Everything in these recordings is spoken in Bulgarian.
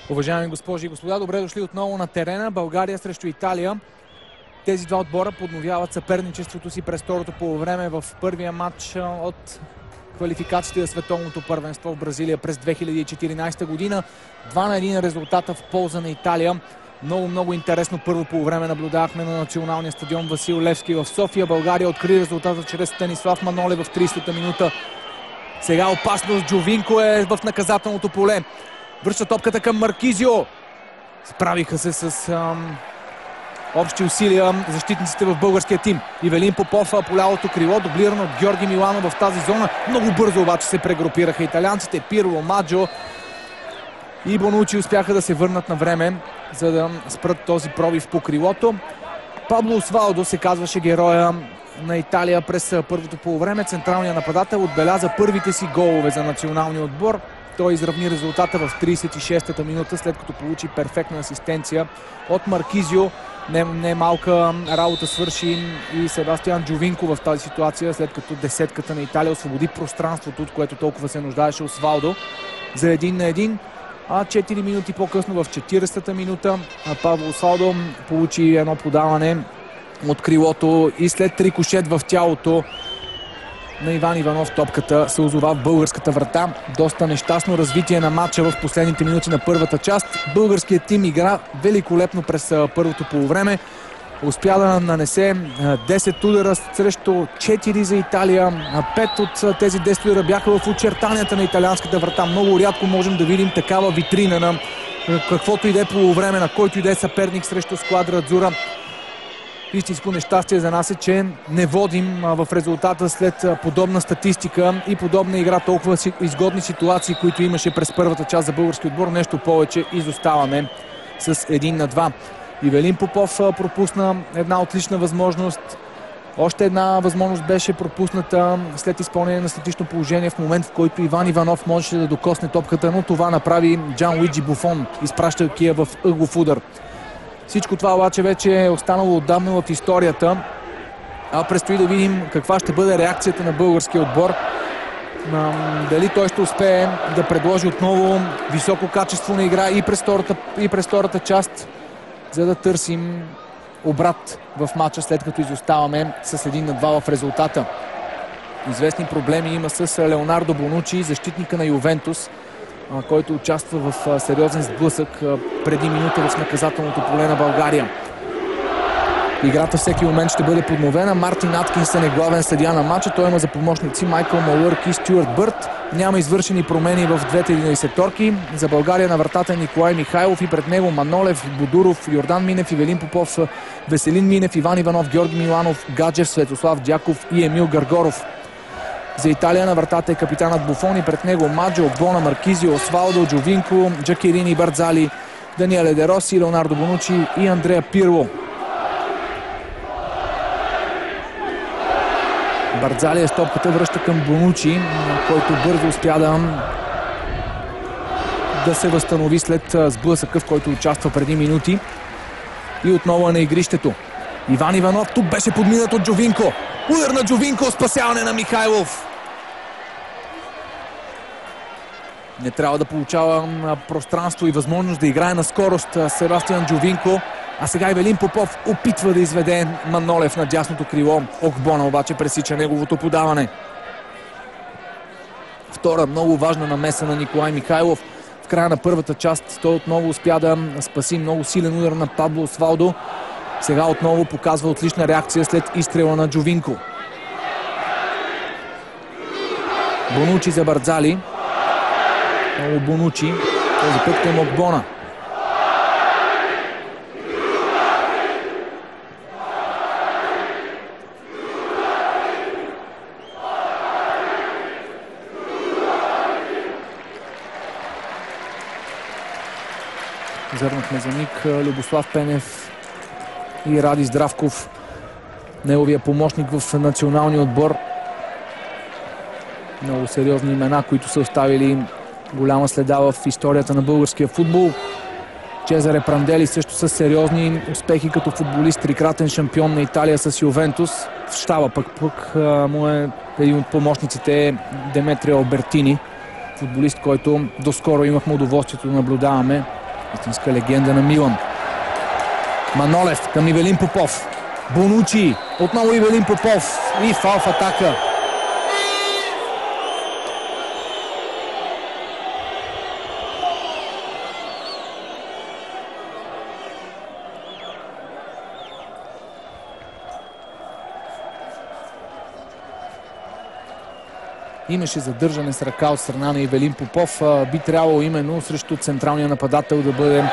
Уважаеми госпожи и господа, добре дошли отново на терена. България срещу Италия. Тези два отбора подновяват съперничеството си през второто полувреме в първия матч от квалификациите за световното първенство в Бразилия през 2014 година. 2-1 резултата в полза на Италия. Много интересно първо полувреме наблюдавахме на националния стадион Васил Левски в София. България откри резултата чрез Станислав Манолев в 30-та минута. Сега опасност. Джовинко е в наказателното поле. Връща топката към Маркизио. Справиха се с общи усилия защитниците в българския тим. Ивелин Попов по лявото крило, дублиран от Георги Миланов в тази зона. Много бързо обаче се прегрупираха италианците. Пирло, Маджо и Бонучи успяха да се върнат на време, за да спрат този пробив по крилото. Пабло Освалдо се казваше героя на Италия през първото полувреме. Централният нападател отбеляза първите си голове за националния отбор. Той изравни резултата в 36-та минута, след като получи перфектна асистенция от Маркизио. Не малка работа свърши и Себастиан Джовинко в тази ситуация, след като десетката на Италия освободи пространството, от което толкова се нуждаеше Освалдо за 1-1. А 4 минути по-късно, в 40-та минута, Пабло Освалдо получи едно подаване от крилото и след рикошет в тялото на Иван Иванов топката се озова в българската врата. Доста нещастно развитие на матча в последните минути на първата част. Българският тим игра великолепно през първото полувреме. Успя да нанесе 10 удара срещу 4 за Италия. 5 от тези 10 удара бяха в очертанията на италианската врата. Много рядко можем да видим такава витрина на каквото и да е полувреме, на който и да е съперник срещу сквадра Адзура. Истинско нещастие за нас е, че не водим в резултата след подобна статистика и подобна игра, толкова изгодни ситуации, които имаше през първата част за български отбор. Нещо повече изоставаме с 1-2. Ивелин Попов пропусна една отлична възможност. Още една възможност беше пропусната след изпълнение на статично положение в момент, в който Иван Иванов можеше да докосне топката, но това направи Джанлуиджи Буфон, изпращайки я в ъглов удар. Всичко това обаче вече е останало отдавна в историята. Предстои да видим каква ще бъде реакцията на българския отбор. Дали той ще успее да предложи отново високо качество на игра и през втората част, за да търсим обрат в матча, след като изоставаме с 1-2 в резултата. Известни проблеми има с Леонардо Бонучи, защитника на Ювентус, който участва в сериозен сблъсък преди минута в наказателното поле на България. Играта всеки момент ще бъде подновена. Мартин Аткинсън е главен съдия на матча. Той има за помощници Майкъл Малърк и Стюарт Бърт. Няма извършени промени в двете 11-торки. За България на вратата е Николай Михайлов и пред него Манолев, Бодуров, Йордан Минев, Ивелин Попов, Веселин Минев, Иван Иванов, Георги Миланов, Гаджев, Светослав Дяков и Емил Гаргоров. За Италия на вратата е капитанът Буфон и пред него Маджо, Бона, Маркизио, Освалдо, Джовинко, Джакерини, Барзали, Даниеле Де Роси, Леонардо Бонучи и Андреа Пирло. Барзали с топката връща към Бонучи, който бързо успя да се възстанови след сблъсъка, в който участва преди минути. И отново е на игрището. Иван Иванов тук беше подминат от Джовинко. Удар на Джовинко, спасяване на Михайлов. Не трябва да получава пространство и възможност да играе на скорост Себастиан Джовинко. А сега Ивелин Попов опитва да изведе Манолев на дясното крило. Окбона обаче пресича неговото подаване. Втора много важна намеса на Николай Михайлов. В края на първата част той отново успя да спаси много силен удар на Пабло Освалдо. Сега отново показва отлична реакция след изстрела на Джовинко. Бонучи за Барзали. Много Бонучи. Този път към Окбона. Зърнахме за миг Любослав Пенев и Ради Здравков, неговия помощник в националния отбор. Много сериозни имена, които са оставили голяма следа в историята на българския футбол. Чезаре Прандели също с сериозни успехи като футболист, трикратен шампион на Италия с Ювентус. В щаба пък му е един от помощниците Деметрио Албертини, футболист, който доскоро имахме удоволствието да наблюдаваме Истинска легенда на Милан. Манолев към Ивелин Попов. Бонучи. Отново Ивелин Попов. И фал в атака. Имаше задържане с ръка от страна на Ивелин Попов. Би трябвало именно срещу централния нападател да бъде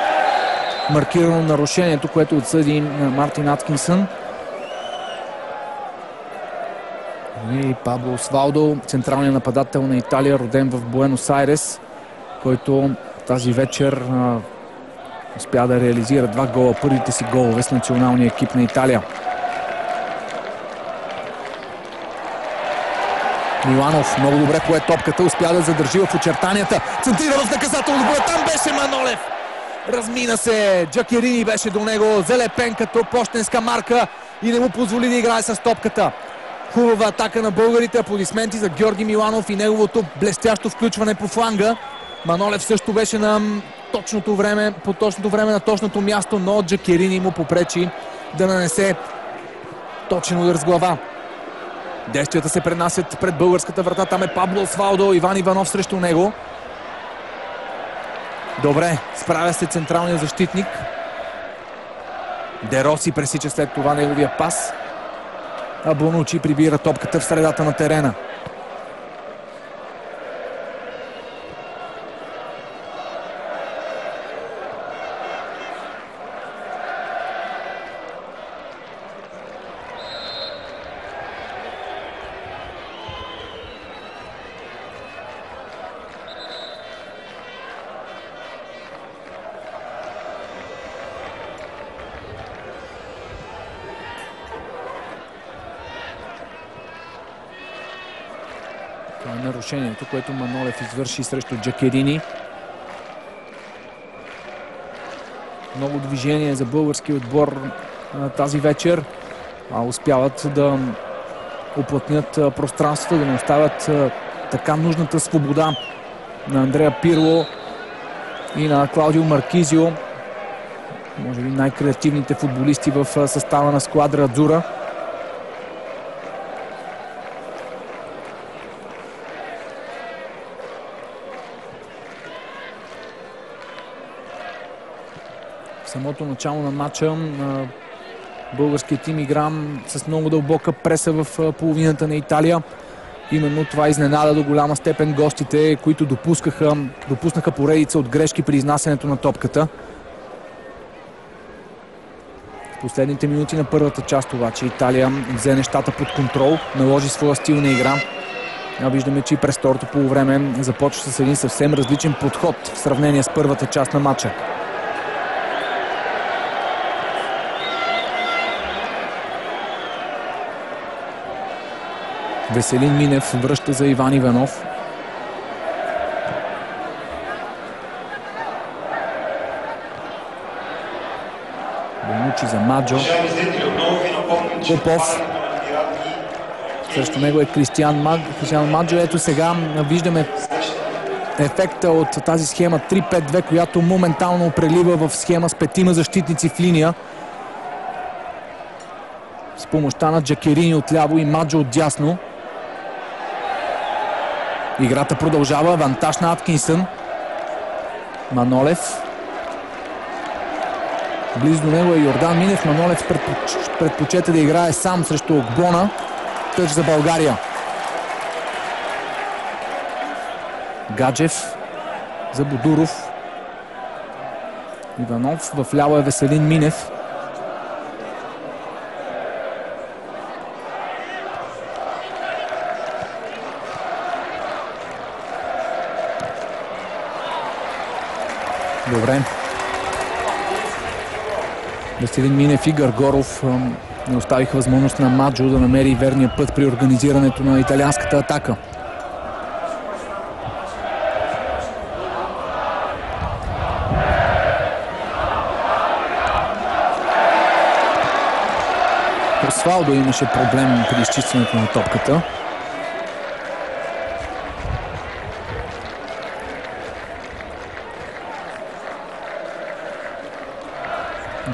маркирано нарушението, което отсъди Мартин Аткинсън. И Пабло Освалдо, централният нападател на Италия, роден в Буенос Айрес, който тази вечер успя да реализира 2 гола, първите си голове с националния екип на Италия. Миланов много добре пое топката, успя да задържи в очертанията. Центрира в наказателно боя, там беше Манолев. Размина се, Джакерини беше до него, залепен като пощенска марка и не му позволи да играе с топката. Хубава атака на българите, аплодисменти за Георги Миланов и неговото блестящо включване по фланга. Манолев също беше на точното време, по точното време на точното място, но Джакерини му попречи да нанесе точен удар с глава. Действията се пренасят пред българската врата. Там е Пабло Освалдо, Иван Иванов срещу него. Добре, справя се централният защитник. Де Роси пресича след това неговия пас. А Бонучи прибира топката в средата на терена. Нарушението, което Манолев извърши срещу Джакерини. Много движение за българския отбор тази вечер. Успяват да уплътнят пространството, да не оставят така нужната свобода на Андреа Пирло и на Клаудио Маркизио. Може би най-креативните футболисти в състава на Сквадра Адзура. В самото начало на матча българският тим игра с много дълбока преса в половината на Италия. Именно това изненада до голяма степен гостите, които допуснаха поредица от грешки при изнасянето на топката. В последните минути на първата част обаче Италия взе нещата под контрол, наложи своя стил на игра. Виждаме, че и през второто полувреме започва с един съвсем различен подход в сравнение с първата част на матча. Веселин Минев връща за Иван Иванов. Бонучи за Маджо. Попов. Срещу него е Кристиан Маджо. Ето сега виждаме ефекта от тази схема 3-5-2, която моментално прелива в схема с 5 защитници в линия. С помощта на Джакерини отляво и Маджо отдясно. Играта продължава. Авантаж на Аткинсън. Манолев. Близо до него е Йордан Минев. Манолев предпочете да играе сам срещу Окбона. Тъч за България. Гаджев за Бодуров. Иванов. В ляво е Веселин Минев. Добре. Веселин Минев и Гаргоров не оставиха възможност на Маджо да намери верния път при организирането на италианската атака. Освалдо имаше проблем при изчистването на топката.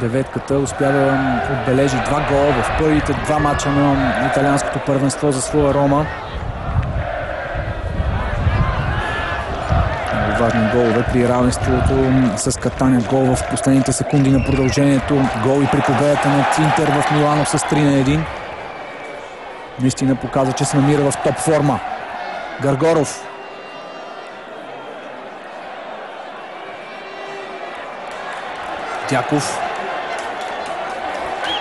деветката успя да отбележи 2 гола в първите 2 мача на италианското първенство за своя Рома. Много важни голове при равенството с Катания. Гол в последните секунди на продължението. Гол и при победата над Интер в Милано с 3-1. Наистина показва, че се намира в топ форма. Гаргоров. Дяков.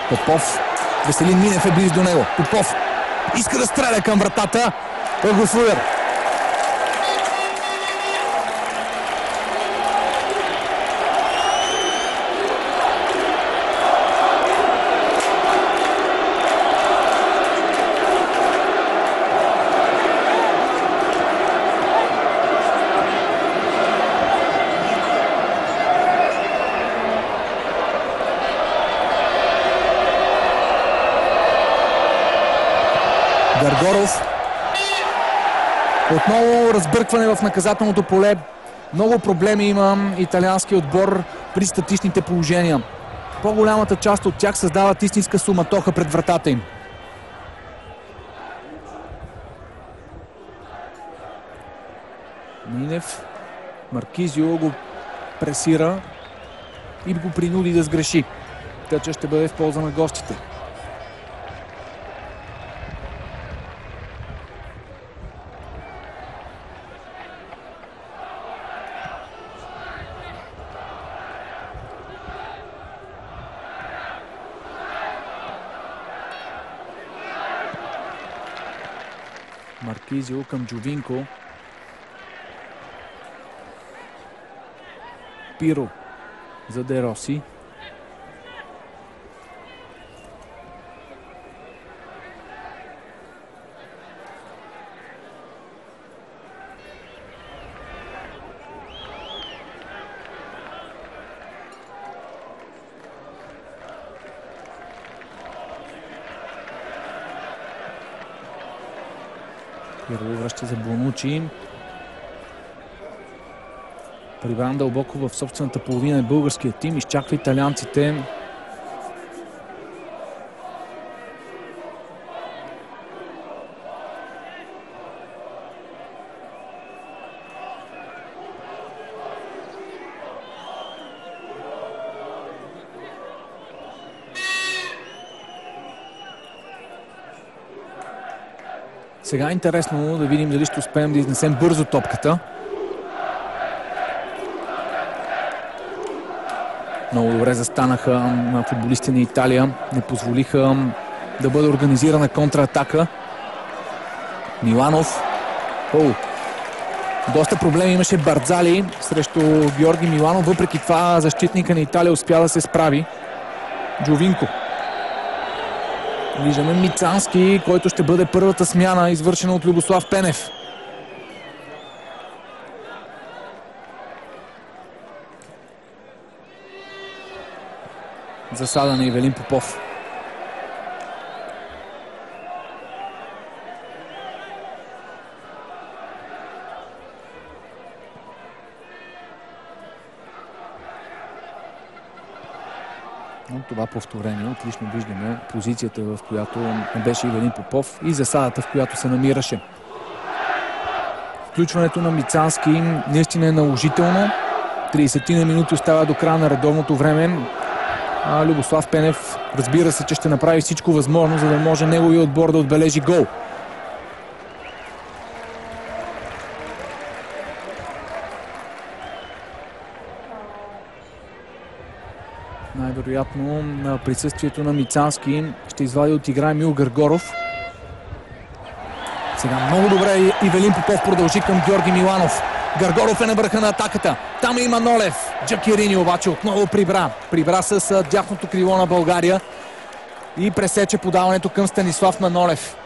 Попов. Веселин Минев е близо до него. Попов иска да стреля към вратата. Ъгов удар. Гаргоров. Отново разбъркване в наказателното поле. Много проблеми има италианския отбор при статичните положения. По-голямата част от тях създават истинска суматоха пред вратата им. Минев. Маркизио го пресира и го принуди да сгреши. Тъча ще бъде в полза на гостите. Маркизио към Джовинко. Пиро за Де Роси. Пиро връща за Бонучи. Прибран дълбоко в собствената половина на българския тим. Изчаква италианците. Сега е интересно да видим дали ще успеем да изнесем бързо топката. Много добре застанаха на футболисти на Италия. Не позволиха да бъде организирана контратака. Миланов. Доста проблеми имаше Бардзали срещу Георги Миланов. Въпреки това защитника на Италия успя да се справи. Джовинко. Виждаме Мицански, който ще бъде първата смяна, извършена от Любослав Пенев. Засада на Ивелин Попов. От това повторение отлично виждаме позицията, в която беше Ивелин Попов и засадата, в която се намираше. Включването на Мицански наистина е наложително. 30 на минути остава до края на редовното време. Любослав Пенев разбира се, че ще направи всичко възможно, за да може неговия отбор да отбележи гол. Най-вероятно на присъствието на Мицански ще извади от игра Емил Гаргоров. Сега много добре Ивелин Попов продължи към Георги Миланов. Гаргоров е на върха на атаката. Там има Нолев. Джакирини обаче отново прибра. Прибра с дясното крило на България и пресече подаването към Станислав Манолев.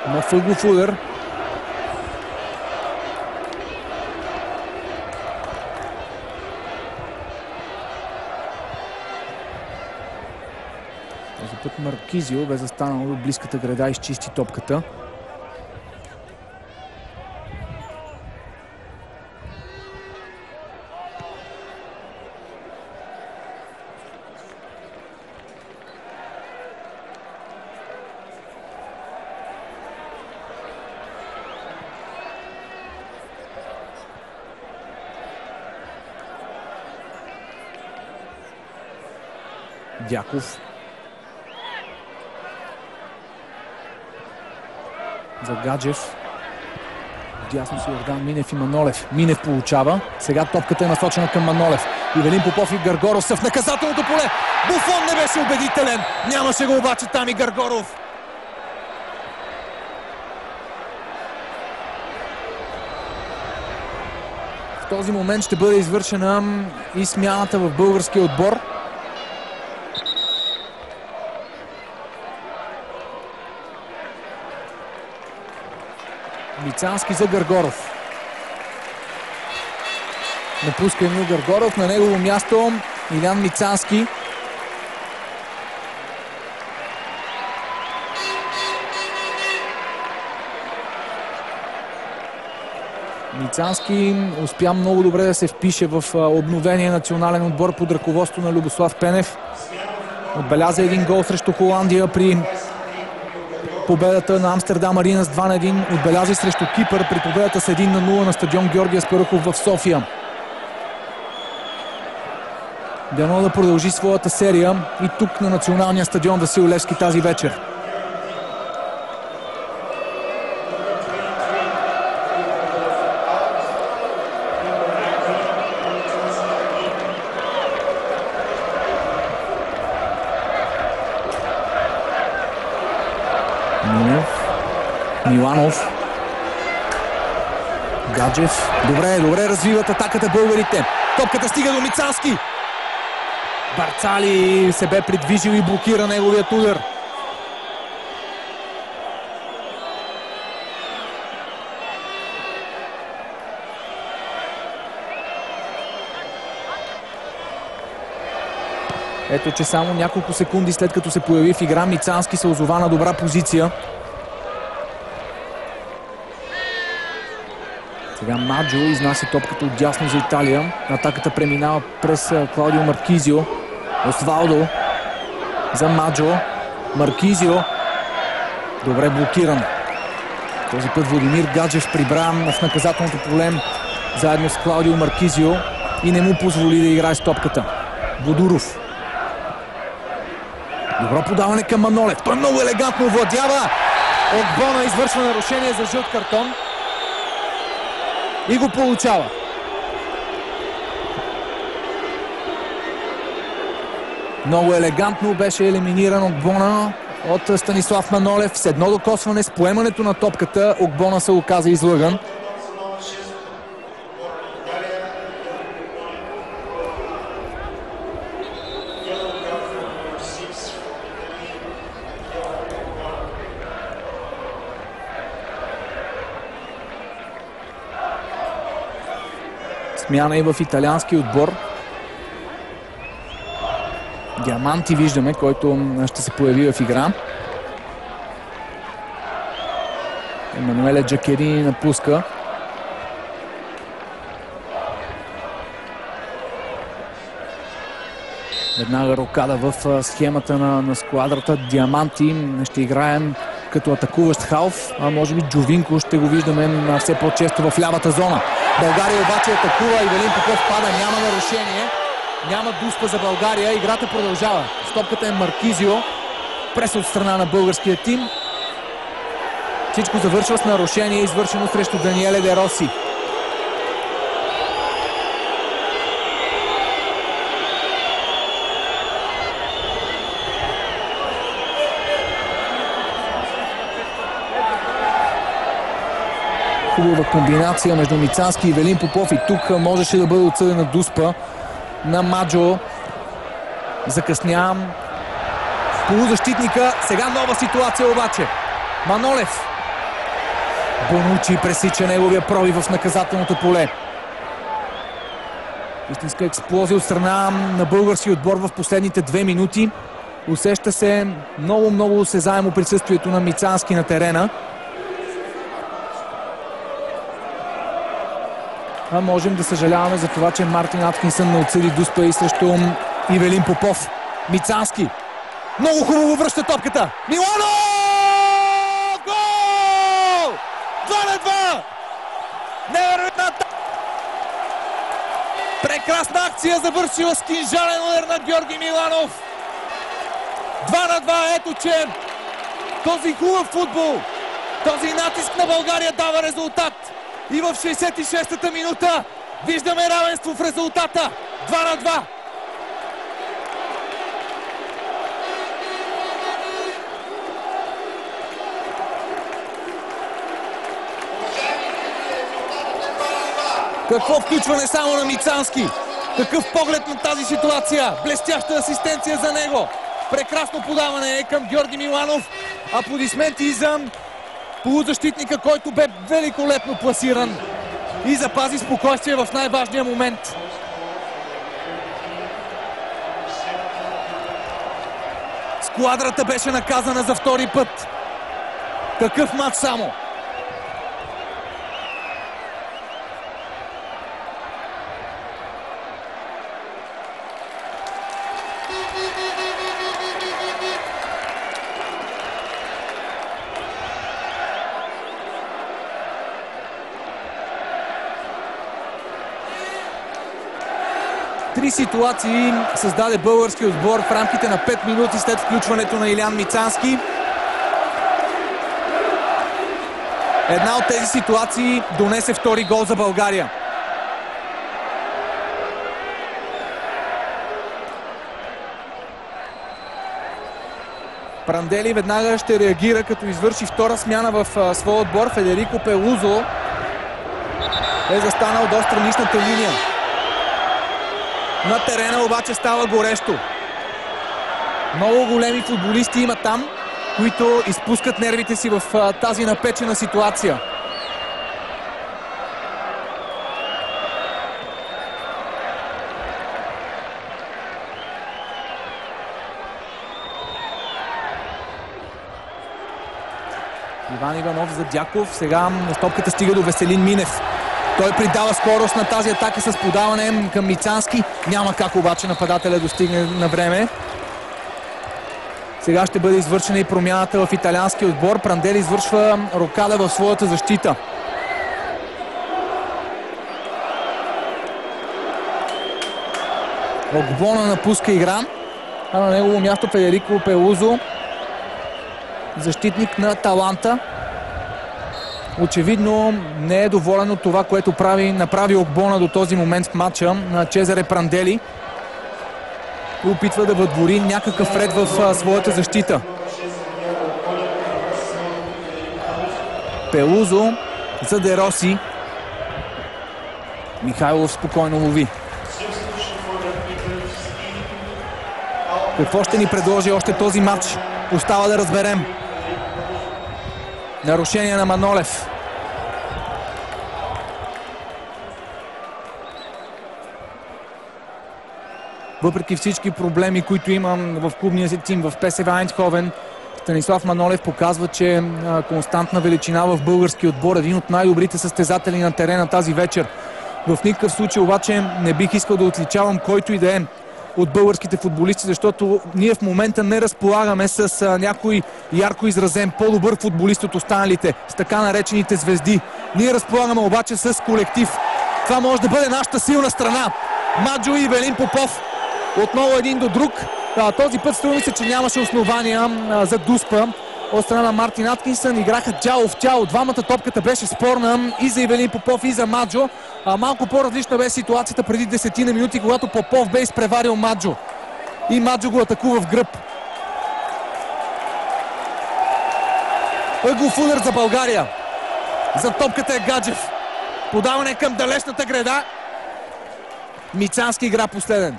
На фъглов удар. Този път Маркизио бе застанал до близката града и изчисти топката. Дяков. За Гаджев. Дясно си Йордан Минев и Манолев. Минев получава. Сега топката е насочена към Манолев. Ивелин Попов и Гаргоров са в наказателното поле. Буфон не беше убедителен. Нямаше го обаче там и Гаргоров. В този момент ще бъде извършена и смяната в българския отбор. Мицански за Гаргоров. Напуска Емил Гаргоров. На негово място Илян Мицански. Мицански успя много добре да се впише в обновения национален отбор под ръководство на Любослав Пенев. Отбеляза един гол срещу Холандия при победата на Амстердам Арина с 2-1. Отбеляза и срещу Кипър при победата с 1-0 на стадион Георги Аспарухов в София. Дано да продължи своята серия и тук на националния стадион Васил Левски тази вечер. Миланов. Гаджев. Добре развиват атаката българите. Топката стига до Мицански. Барцали се бе придвижил и блокира неговият удар. Ето, че само няколко секунди след като се появи в игра, Мицански се озова на добра позиция. Сега Маджо изнася топката от дясно за Италия. Атаката преминава през Клаудио Маркизио. Освалдо за Маджо. Маркизио. Добре блокиран. Този път Владимир Гаджев прибра в наказателното поле заедно с Клаудио Маркизио и не му позволи да играе с топката. Бодуров. Добро подаване към Манолев. Той много елегантно владява. Огбона извършва нарушение за жълт картон. И го получава. Много елегантно беше елиминиран Огбона от Станислав Манолев. С едно докосване с поемането на топката Огбона се оказа излъган. Смяна и в италиански отбор. Диаманти виждаме, който ще се появи в игра. Емануеле Джакерини напуска. Веднага рокада в схемата на сквадрата. Диаманти ще играем като атакуващ халф, а може би Джовинко ще го виждаме все по-често в лявата зона. България обаче атакува. Ивелин Попов пада. Няма нарушение. Няма дуспа за България. Играта продължава. Стопката е Маркизио. Прес от страна на българския тим. Всичко завършва с нарушение, извършено срещу Даниеле Де Роси. Хубава комбинация между Мицански и Ивелин Попов и тук можеше да бъде отсъдена дуспа на Маджо. Закъсня полузащитника. Сега нова ситуация обаче. Манолев. Бонучи пресича неговия пробив в наказателното поле. Истинска експлозия от страна на български отбор в последните 2 минути. Усеща се много осезаемо присъствието на Мицански на терена. А можем да съжаляваме за това, че Мартин Аткинсън не отсъди дуспа и срещу Ивелин Попов. Мицански. Много хубаво връща топката. Миланов! Гол! 2-2! Невероятна! Прекрасна акция, завършила с кинжален удар на Георги Миланов. 2-2. Ето, че този хубав футбол, този натиск на България дава резултат. И в 66-та минута виждаме равенство в резултата. 2-2. Какво включване само на Мицански! Какъв поглед на тази ситуация! Блестяща асистенция за него! Прекрасно подаване е към Георги Миланов. Аплодисменти за полузащитника, който бе великолепно пласиран и запази спокойствие в най-важния момент. Сквадрата беше наказана за втори път. Какъв матч само! Три ситуации създаде български отбор в рамките на 5 минути след включването на Илян Мицански. Една от тези ситуации донесе втори гол за България. Прандели веднага ще реагира, като извърши втора смяна в своя отбор. Федерико Пелузо е застанал до страничната линия. На терена обаче става горещо. Много големи футболисти има там, които изпускат нервите си в тази напечена ситуация. Иван Иванов за Дяков. Сега топката стига до Веселин Минев. Той придава скорост на тази атака с подаване към Мицански. Няма как обаче нападателя достигне на време. Сега ще бъде извършена и промяната в италианския отбор. Прандели извършва рокада в своята защита. Огбона напуска игра. А на негово място Федерико Пелузо, защитник на Таланта. Очевидно не е доволен от това, което направи Огбона до този момент в матча на Чезаре Прандели. И опитва да въдвори някакъв ред в своята защита. Пелузо за Де Роси. Михайлов спокойно лови. Какво ще ни предложи още този матч? Остава да разберем. Нарушение на Манолев. Въпреки всички проблеми, които имам в клубния си тим в ПСВ Айндховен, Станислав Манолев показва, че константна величина в български отбор, един от най-добрите състезатели на терена тази вечер. В никакъв случай обаче не бих искал да отличавам който и да е от българските футболисти, защото ние в момента не разполагаме с някой ярко изразен по-добър футболист от останалите, с така наречените звезди. Ние разполагаме обаче с колектив. Това може да бъде нашата силна страна. Маджо и Ивелин Попов отново един до друг. Този път струва ми се, че нямаше основания за дуспа от страна на Мартин Аткинсън. Играха тяло в тяло. Двамата, топката беше спорна и за Ивелин Попов, и за Маджо. Малко по-различна бе ситуацията преди 10 минути, когато Попов бе изпреварил Маджо. И Маджо го атакува в гръб. Ъглов удар за България. За топката е Гаджев. Подаване към далечната града. Мицански игра последен.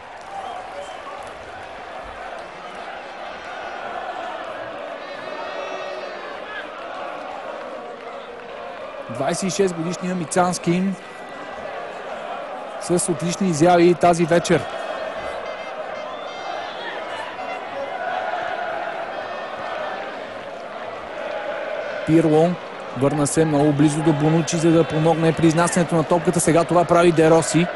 Годишния Мицански с отлични изяви тази вечер. Пирло върна се много близо до Бонучи, за да помогне при изнасянето на топката. Сега това прави Де Роси.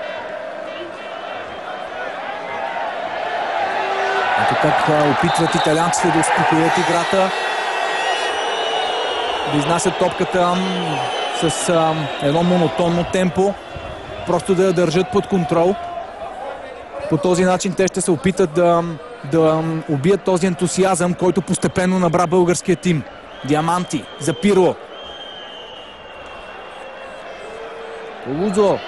Ето как опитват италианците да успокоят играта, да изнасят топката с едно монотонно темпо, просто да я държат под контрол. По този начин те ще се опитат да да убият този ентусиазъм, който постепенно набра българския тим. Диаманти за Пирло. Полузо.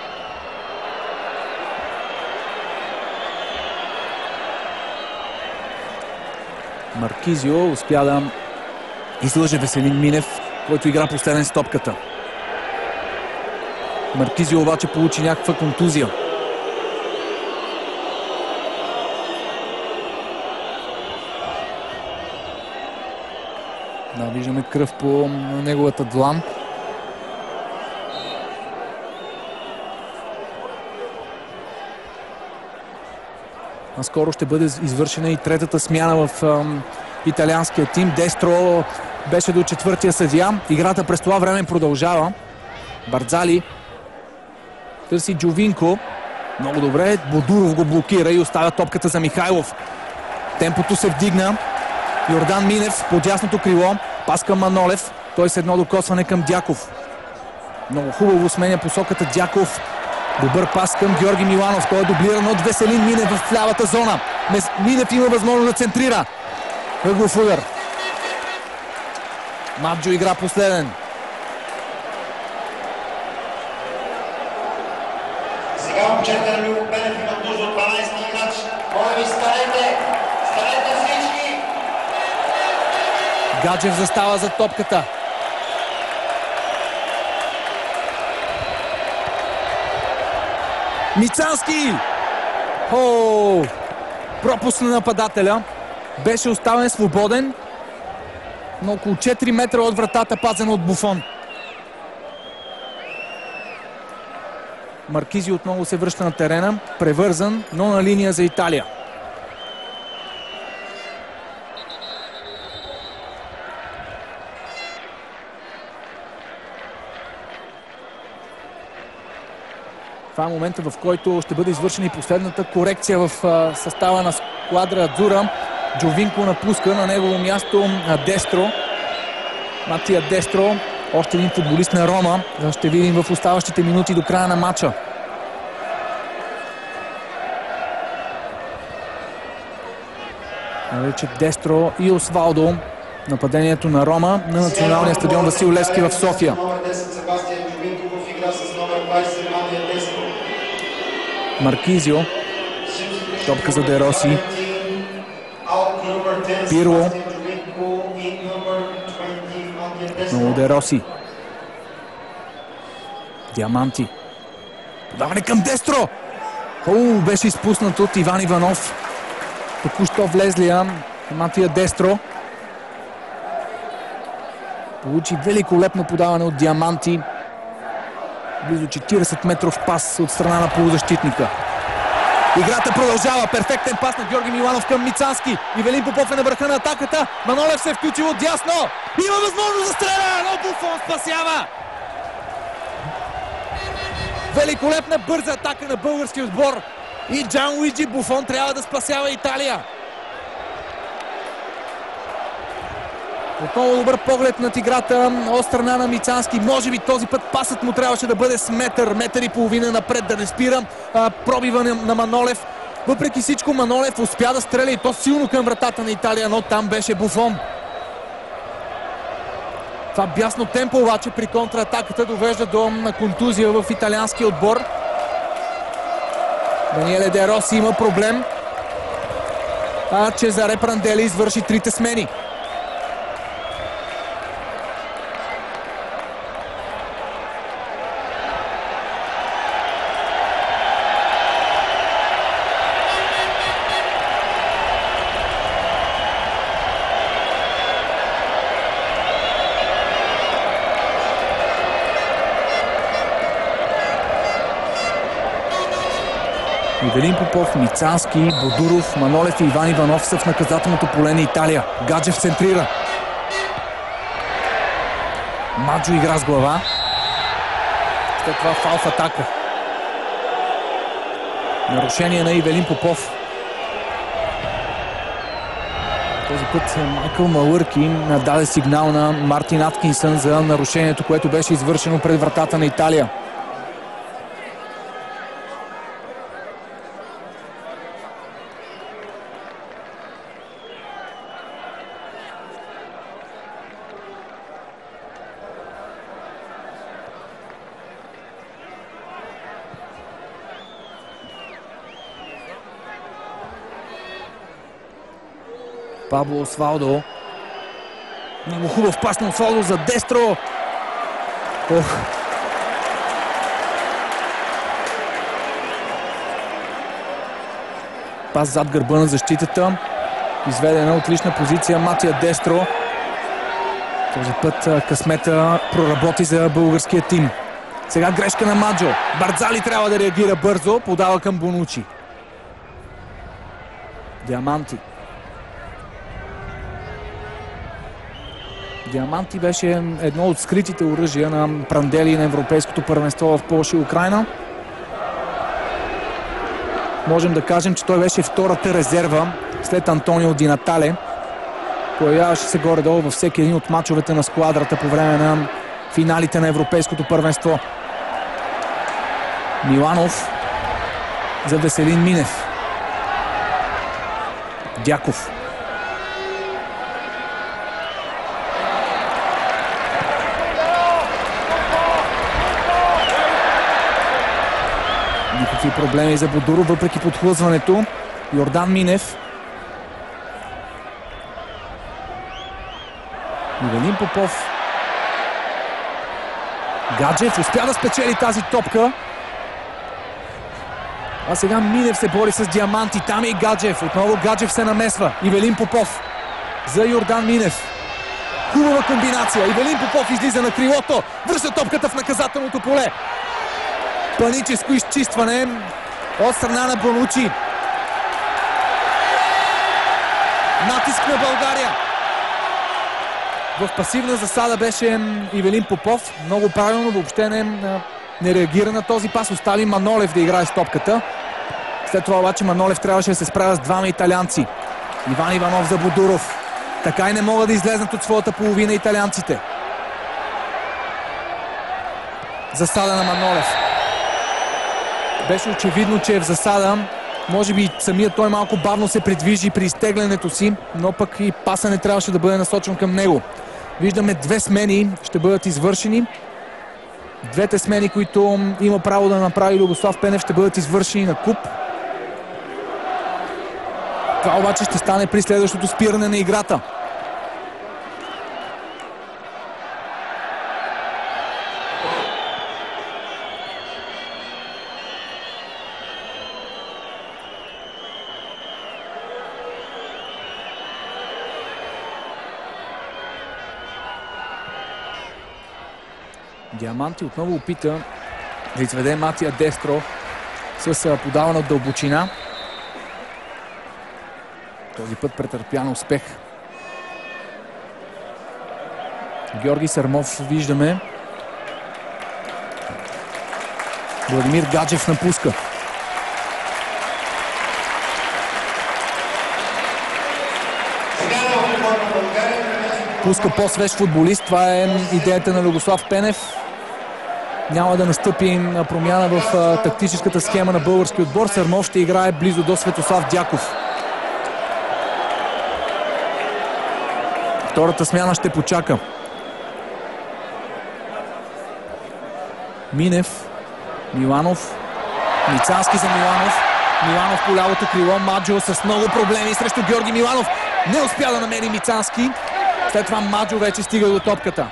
Маркизио успя да излъже Веселин Минев, който игра последен с топката. Маркизио обаче получи някаква контузия. Да, виждаме кръв по неговата длан. Скоро ще бъде извършена и третата смяна в италианския тим. Дестро беше до четвъртия съдия. Играта през това време продължава. Бардзали търси Джовинко. Много добре. Бодуров го блокира и оставя топката за Михайлов. Темпото се вдигна. Йордан Минев по дясното крило. Пас към Манолев. Той с едно докосване към Дяков. Много хубаво сменя посоката Дяков. Добър пас към Георги Миланов. Той е дублиран от Веселин Минев в лявата зона. Минев има възможност да центрира. Ъглов удар. Маджо игра последен. Сега момчета на Любо Пенев имат нужда от 12 играч. Моля ви, станете! Станете всички! Гаджев застава за топката. Мицански! Пропуск на нападателя. Беше оставен свободен. На около 4 метра от вратата, пазен от Буфон. Маркизи отново се връща на терена. Превързан, но на линия за Италия. Това е момента, в който ще бъде извършена и последната корекция в състава на сквадра Адзура. Джовинко напуска, на негово място Дестро. Матия Дестро, още един футболист на Рома. Ще видим в оставащите минути до края на матча. Вече Дестро и Освалдо. Нападението на Рома на националния стадион Васил Левски в София. Маркизио. Топка за Де Роси. Пирло. Много Де Роси. Диаманти. Подаване към Дестро. Беше изпуснат от Иван Иванов. Току-що влезлия Матия Дестро. Получи великолепно подаване от Диаманти. Близо 40 метров пас от страна на полузащитника. Играта продължава. Перфектен пас на Георги Миланов към Мицански. Ивелин Попов е на върха на атаката. Манолев се е включил от дясно. Има възможност да стреля, но Буфон спасява. Великолепна бърза атака на българския отбор. И Джан Луиджи Буфон трябва да спасява Италия. Отново добър поглед над играта от страна на Мицански. Може би този път пасът му трябваше да бъде с метър и половина напред, да не спира пробива на Манолев. Въпреки всичко Манолев успя да стреля и то силно към вратата на Италия, но там беше Буфон. Това бясно темпо обаче при контратаката довежда до контузия в италианския отбор. Даниеле Де Роси има проблем. Чезаре Прандели извърши трите смени. Ивелин Попов, Мицански, Бодуров, Манолев и Иван Иванов са в наказателното поле на Италия. Гаджев центрира. Маджо игра с глава. След това фал в атака. Нарушение на Ивелин Попов. Този път Майкъл Малърки даде сигнал на Мартин Аткинсън за нарушението, което беше извършено пред вратата на Италия. Пабло Освалдо. Много хубав пас на Освалдо за Дестро. Пас зад гърба на защитата. Изведена отлична позиция Матия Дестро. Този път късмета проработи за българския тим. Сега грешка на Маджо. Бардзали трябва да реагира бързо. Подава към Бонучи. Диаманти. Диаманти беше едно от скритите оръжия на Прандели на Европейското първенство в Полша и Украйна. Можем да кажем, че той беше втората резерва след Антонио Ди Натале. Появяваше се горе-долу във всеки един от мачовете на сквадрата по време на финалите на Европейското първенство. Миланов за Веселин Минев. Дяков. Никакви проблеми за Бодуров, въпреки подхлъзването. Йордан Минев. Ивелин Попов. Гаджев успя да спечели тази топка. А сега Минев се бори с Диаманти. Там е и Гаджев. Отново Гаджев се намесва. Ивелин Попов за Йордан Минев. Хубава комбинация. Ивелин Попов излиза на крилото. Връща топката в наказателното поле. Паническо изчистване от страна на Бонучи. Натиск на България. В пасивна засада беше Ивелин Попов. Много правилно, въобще не реагира на този пас. Остави Манолев да играе с топката. След това обаче Манолев трябваше да се справя с двама италианци. Иван Иванов за Бодуров. Така и не могат да излезнат от своята половина италианците. Засада на Манолев. Беше очевидно, че е в засада. Може би самият той малко бавно се придвижи при изтеглянето си, но пък и паса не трябваше да бъде насочен към него. Виждаме две смени ще бъдат извършени. Двете смени, които има право да направи Любослав Пенев, ще бъдат извършени на куп. Това обаче ще стане при следващото спиране на играта. Диаманти отново опита да изведе Матия Дестро с подавана от дълбочина. Този път претърпя на успех. Георги Сърмов виждаме. Владимир Гаджев напуска. Пуска по-свеж футболист. Това е идеята на Любослав Пенев. Няма да настъпи промяна в тактическата схема на български отбор. Сърмов ще играе близо до Светослав Дяков. Втората смяна ще почака. Минев. Миланов. Мицански за Миланов. Миланов по лявото крило. Маджо с много проблеми срещу Георги Миланов. Не успя да намери Мицански. След това Маджо вече стига до топката.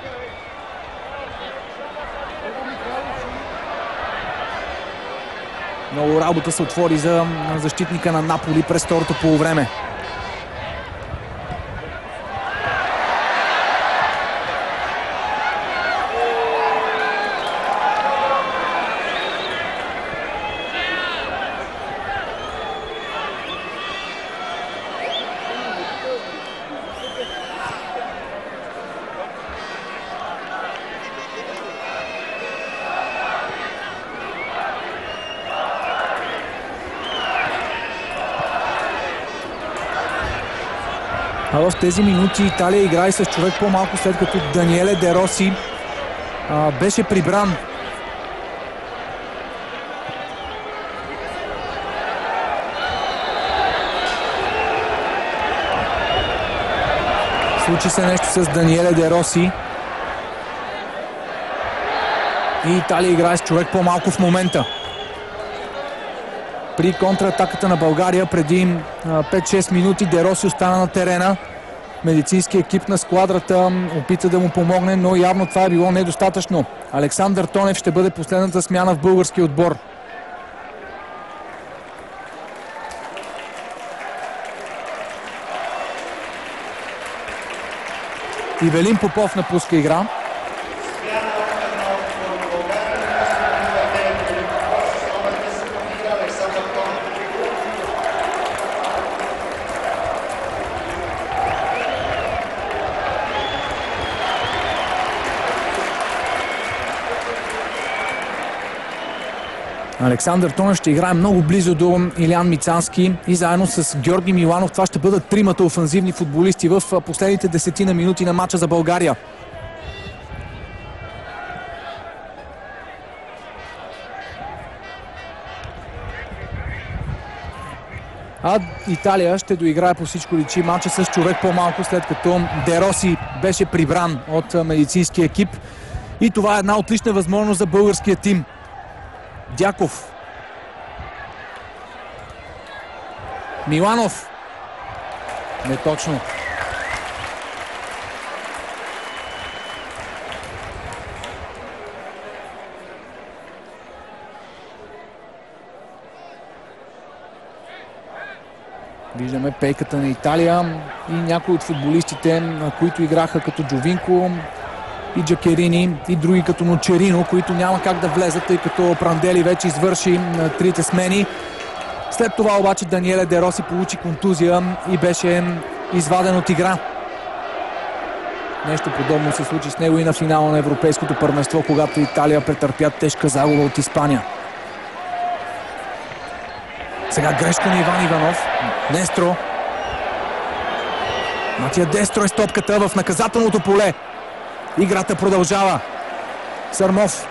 Много работа се отвори за защитника на Наполи през второто полувреме. А в тези минути Италия играе с човек по-малко, след като Даниеле Де Роси беше прибран. Случи се нещо с Даниеле Де Роси. И Италия играе с човек по-малко в момента. При контратаката на България преди 5-6 минути Де Роси остана на терена. Медицински екип на сквадрата опита да му помогне, но явно това е било недостатъчно. Александър Тонев ще бъде последната смяна в българския отбор. Ивелин Попов напуска игра. Александър Тонев ще играе много близо до Илиян Мицански и заедно с Георги Миланов това ще бъдат тримата офанзивни футболисти в последните 10 минути на матча за България. А Италия ще доиграе по всичко личи матча с човек по-малко, след като Де Роси беше прибран от медицинския екип. И това е една отлична възможност за българския тим. Дяков. Миланов. Не точно. Виждаме пейката на Италия и някои от футболистите, които играха като Джовинко и Джакерини и други като Ночерино, които няма как да влезат, тъй като Прандели вече извърши трите смени. След това обаче Даниеле Де Роси получи контузия и беше изваден от игра. Нещо подобно се случи с него и на финала на Европейското първенство, когато Италия претърпя тежка загуба от Испания. Сега грешка на Иван Иванов. Дестро. Матия Дестро е с топката в наказателното поле. Играта продължава. Сърмов.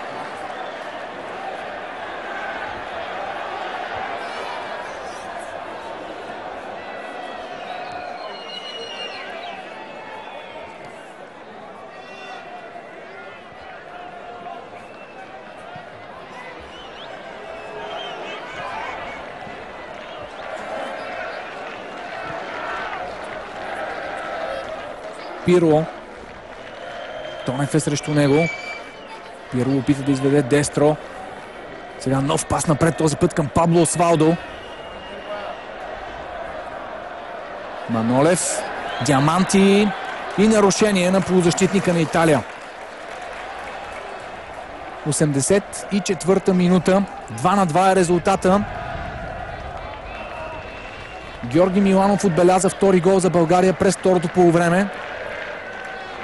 Пирло. Тонев е срещу него. Пирло опита да изведе Дестро. Сега нов пас напред, този път към Пабло Освалдо. Манолев. Диаманти. И нарушение на полузащитника на Италия. 84-та минута. 2-2 е резултата. Георги Миланов отбеляза втори гол за България през второто полувреме.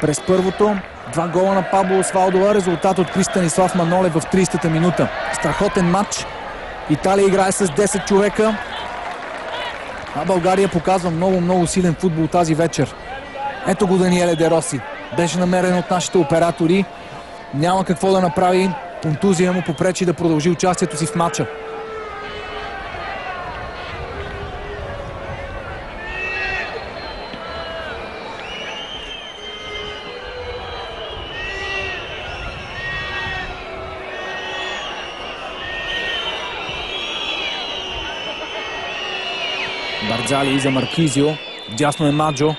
През първото 2 гола на Пабло Освалдо, резултат от Станислав Манолев в 30-та минута. Страхотен матч. Италия играе с 10 човека. А България показва много силен футбол тази вечер. Ето го Даниеле Де Роси. Беше намерен от нашите оператори. Няма какво да направи. Контузия му попречи да продължи участието си в матча. Барзали за Маркизио. Дясно е Маджо.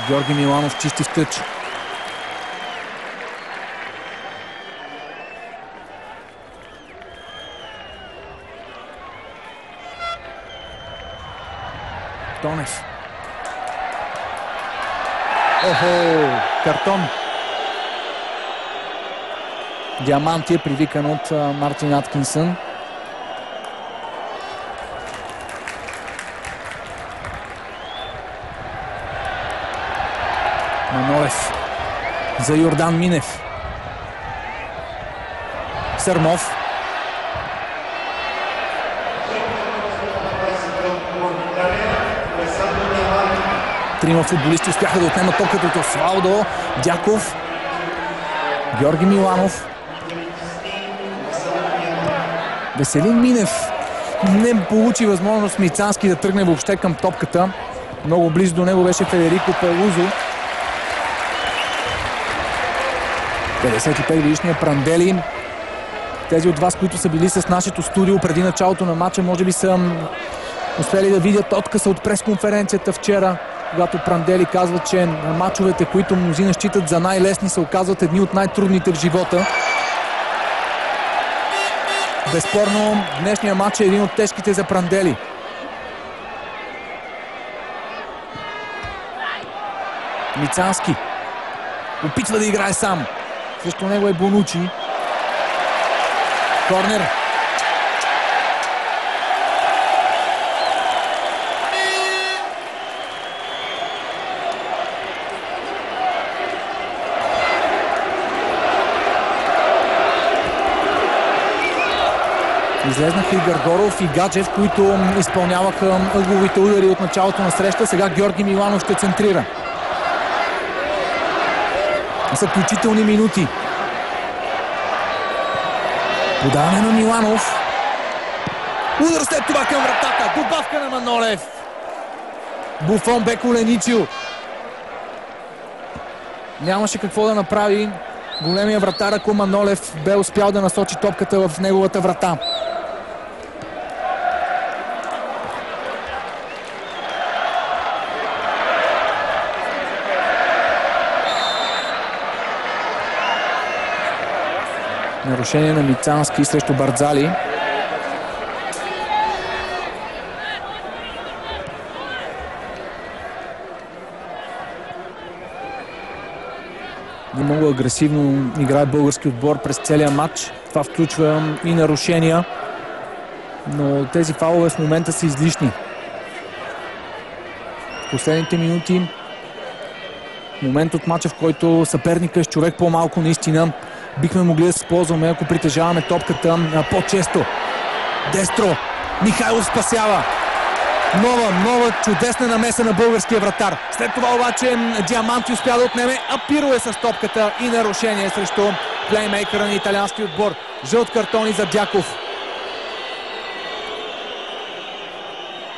Георги Миланов чисти в тъч. Тонев. Охо! Картон. Диаманти е привикан от Мартин Аткинсън. Манолев за Йордан Минев. Сърмов. Трима футболисти успяха да отнемат топката от Освалдо. Дяков. Георги Миланов. Веселин Минев не получи възможност Мицански да тръгне въобще към топката. Много близо до него беше Федерико Пелузо. 55-годишният Прандели Тези от вас, които са били с нашето студио преди началото на матча, може би са успели да видят откъса от пресконференцията вчера, когато Пранделли казва, че матчовете, които мнозина считат за най-лесни, се оказват едни от най-трудните в живота. Безспорно, днешният матч е един от тежките за Пранделли. Мицански опитва да играе сам. Срещу него е Бонучи. Корнер. Излезнаха и Гаргоров, и Гаджев, които изпълняваха ъгловите удари от началото на среща. Сега Георги Миланов ще центрира. Заключителни минути. Подаване на Миланов. Удар след това към вратата. Добавка на Манолев. Буфон бе коленичил. Нямаше какво да направи големия вратар, ако Манолев бе успял да насочи топката в неговата врата. Нарушение на Мицански срещу Бардзали. Много агресивно играе български отбор през целия матч. Това включва и нарушения, но тези фалове в момента са излишни. Последните минути, момент от матча, в който съперника е с човек по-малко, наистина бихме могли да се ползваме, ако притежаваме топката по-често. Дестро. Михайлов спасява. Нова чудесна намеса на българския вратар. След това обаче Диаманти успя да отнеме, а Пиро е с топката и нарушение срещу плеймейкъра на италиански отбор. Жълт картон и за Дяков.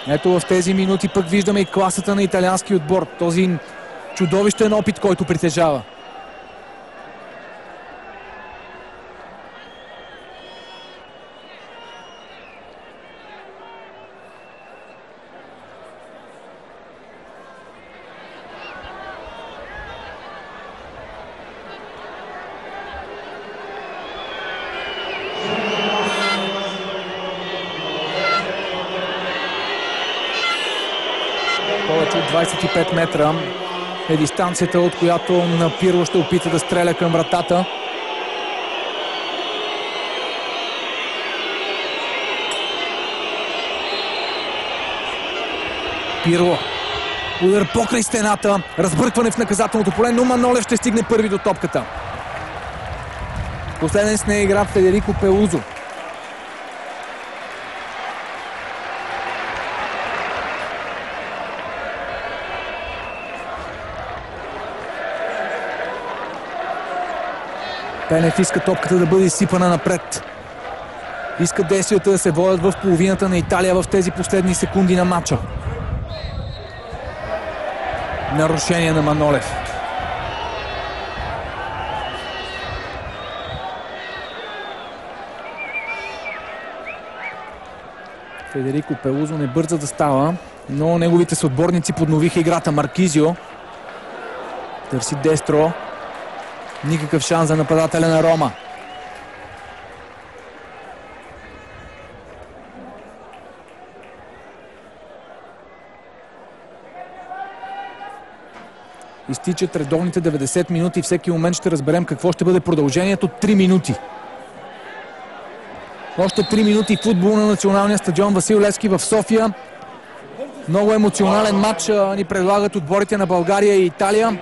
Ето в тези минути пък виждаме и класата на италиански отбор. Този чудовищен опит, който притежава. Повече от 25 метра е дистанцията, от която Пирло ще опита да стреля към вратата. Пирло. Удар покрай стената. Разбъркване в наказателното поле, но Манолев ще стигне първи до топката. Последен с нея игра Федерико Пелузо. Пенев иска топката да бъде изсипана напред. Иска действията да се водят в половината на Италия в тези последни секунди на матча. Нарушение на Манолев. Федерико Пелузо не бърза да става, но неговите съотборници подновиха играта. Маркизио търси Дестро. Никакъв шанс за нападателя на Рома. Изтичат редовните 90 минути. Всеки момент ще разберем какво ще бъде продължението. 3 минути. Още 3 минути футбол на националния стадион Васил Левски в София. Много емоционален матч ни предлагат отборите на България и Италия.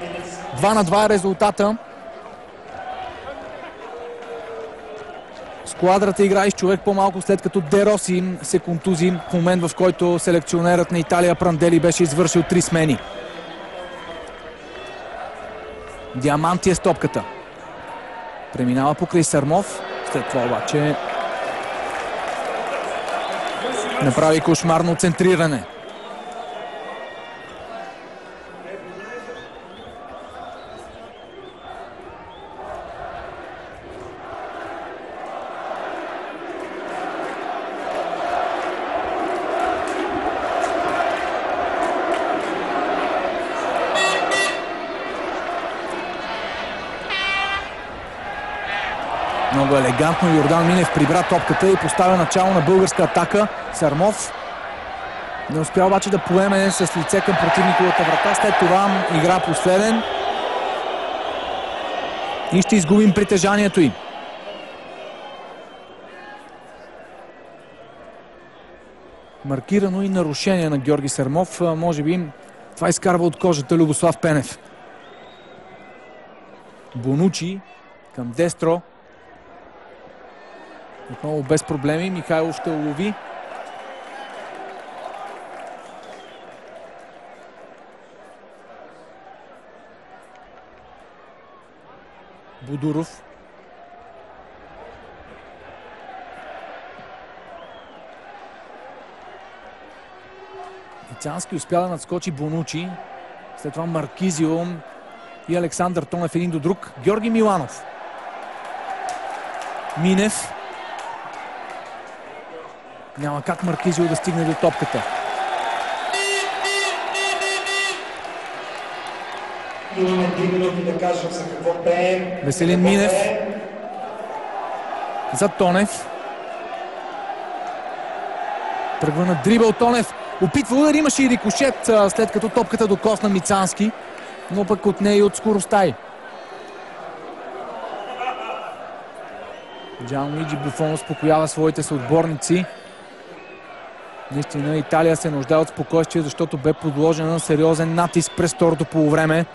2-2 е резултата. Сквадрата играе с човек по-малко, след като Де Роси се контузи в момент, в който селекционерът на Италия Пранделли беше извършил 3 смени. Диаманти е с топката. Преминава покрай Сърмов. След това обаче направи кошмарно центриране. Много елегантно Йордан Минев прибра топката и поставя начало на българска атака. Сърмов не успя обаче да поеме с лице към противниковата врата. След това игра последен. И ще изгубим притежанието й. Маркирано и нарушение на Георги Сърмов. Може би това изкарва от кожата Любослав Пенев. Бонучи към Дестро. Отново без проблеми. Михайлов ще улови. Будуров. Ицански успя да надскочи Бонучи. След това Маркизио и Александър Тонев един до друг. Георги Миланов. Минев. Няма как Маркизио да стигне до топката. Имаме 3 минути да кажем за какво пеем. Веселин Минев. За Тонев. Тръгва на дрибъл Тонев. Опитва удар, имаше и рикошет, след като топката докосна Мицански. Но пък от нея и от скоростта й. Джанлуиджи Буфон успокоява своите съотборници. Наистина Италия се нуждае от спокойствие, защото бе подложена на сериозен натиск през второто полувреме.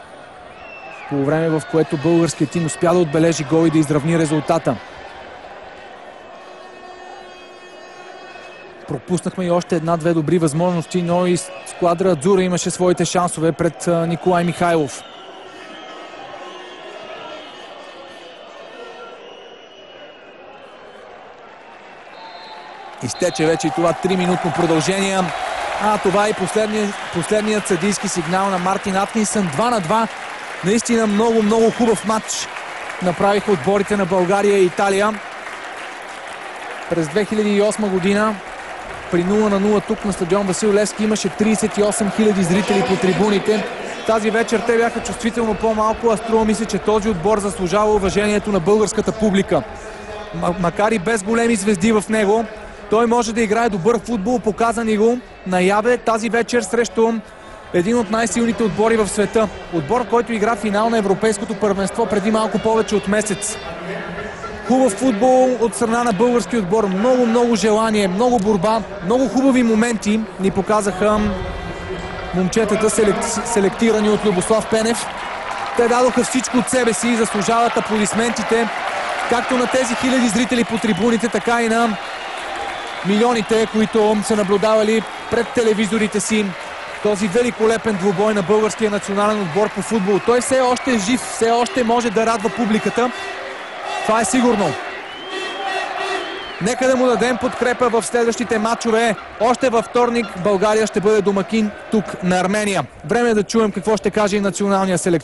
Полувреме, в което българският тим успя да отбележи гол и да изравни резултата. Пропуснахме и още една-две добри възможности, но и Сквадра Адзура имаше своите шансове пред Николай Михайлов. Изтече вече и това 3-минутно продължение. Това е последният съдийски сигнал на Мартин Аткинсън. 2-2. Наистина много хубав матч направиха отборите на България и Италия. През 2008 година при 0-0 тук на стадион Васил Левски имаше 38 000 зрители по трибуните. Тази вечер те бяха чувствително по-малко, а струва ми се, че този отбор заслужава уважението на българската публика. Макар и без големи звезди в него, той може да играе добър футбол, показа ни го наяве тази вечер срещу един от най-силните отбори в света. Отбор, който игра финал на Европейското първенство преди малко повече от месец. Хубав футбол от страна на български отбор. Много желание, много борба, много хубави моменти ни показаха момчетата, селектирани от Любослав Пенев. Те дадоха всичко от себе си и заслужават аплодисментите, както на тези хиляди зрители по трибуните, така и на милионите, които са наблюдавали пред телевизорите си този великолепен двубой на българския национален отбор по футбол. Той все още е жив, все още може да радва публиката. Това е сигурно. Нека да му дадем подкрепа в следващите матчове. Още във вторник България ще бъде домакин тук на Армения. Време е да чуем какво ще каже и националния селекционер.